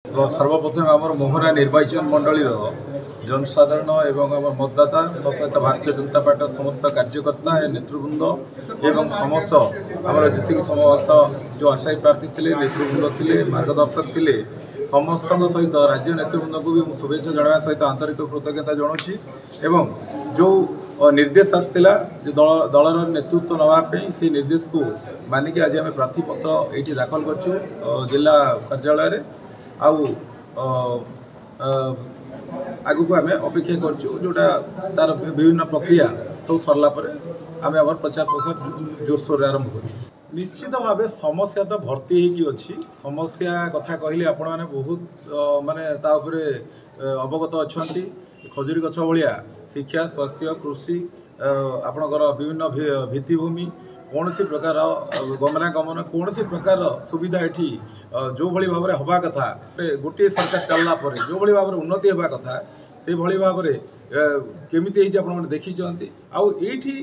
सर्वप्रथम आम मोहना निर्वाचन मंडल जनसाधारण एवं आम मतदाता तो सहित भारतीय जनता पार्टी समस्त कार्यकर्ता नेतृवृंद एवं समस्त आम जी समस्त जो आशायी प्रार्थी थे नेतृवृंद थे मार्गदर्शक थे समस्त सहित राज्य नेतृवृंद को भी शुभेच्छा जनावा सहित आंतरिक कृतज्ञता जनाऊँगी एवं जो निर्देश आसाला दलर नेतृत्व नापी से निर्देश को मानिक आज आम प्रार्थीपत्र ये दाखल करूँ जिला कार्यालय आउ आगु को आम अपेक्षा करोटा तार विभिन्न प्रक्रिया सब सरला आम आम प्रचार प्रसार जोरसोर आरंभ कर निश्चित भाव समस्या तो भर्ती होगी समस्या कथा कहले आपण मैंने बहुत माने अवगत अच्छा खजुरी गछ भाया शिक्षा स्वास्थ्य कृषि आपणकर विभिन्न भित्तिभूमि कौन सी प्रकार गमनागमन कौन सी प्रकार सुविधा ये जो भाई भाव में हवा कथा गोटे सरकार चलला जो भाई भाव में उन्नति हवा कथा से भाई भाव में केमी आप देखी आईटी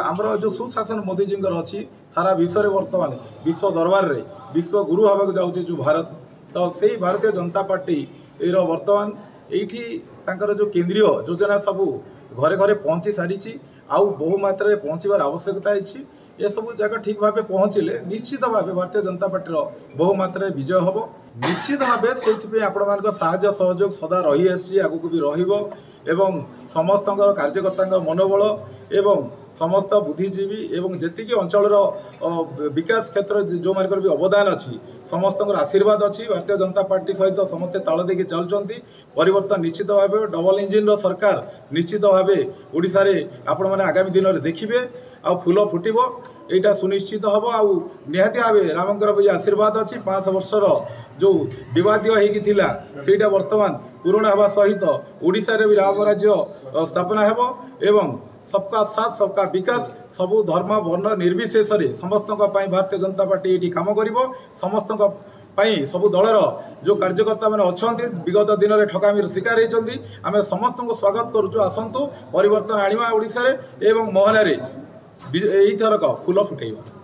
आमर जो सुशासन मोदीजी अच्छी सारा विश्व में वर्तमान विश्व दरबार में विश्व गुरु हवा जाऊँगी जो भारत तो से भारतीय जनता पार्टी वर्तमान ये जो केंद्रीय योजना सबू घरे घरे पहुँची सारी आउ बहु मात्रा पहुँचबार आवश्यकता है ये सब जगह ठीक भाव पहुँचले निश्चित भाव भारतीय जनता पार्टी बहु मात्रा विजय हम निश्चित भाव से आपण मान साहाय्य सहयोग सदा रही आसी आगू भी रही समस्त कार्यकर्ता मनोबल एवं समस्त बुद्धिजीवी एवं जी अंचल विकास क्षेत्र जो मान भी अवदान अच्छी समस्त आशीर्वाद अच्छी भारतीय जनता पार्टी सहित समस्ते ताल देखिए चलुँच परिवर्तन निश्चित भाव डबल इंजिन सरकार निश्चित भाव ओडिशा रे आपण मैंने आगामी दिन में देखिए आ फूल फुटब यहाँ सुनिश्चित हम आउ निहाती भाव रामंकर भी आशीर्वाद अच्छी 5 वर्षर जो विवादीय होता वर्तमान पूरण हवा सहित ओडिशा रे भी राम राज्य स्थापना हेबो एवं सबका साथ सबका विकास सबू धर्म वर्ण निर्विशेष समस्त भारतीय जनता पार्टी ये कम कर समस्त सबू दलर जो कार्यकर्ता मैंने अच्छा विगत दिन में ठकामी शिकार होती आम समस्त को स्वागत करुचु आसतु परिवर्तन आनिबा ओडिशा रे एवं मोहना रे एई थरक फूल फुटेइबा।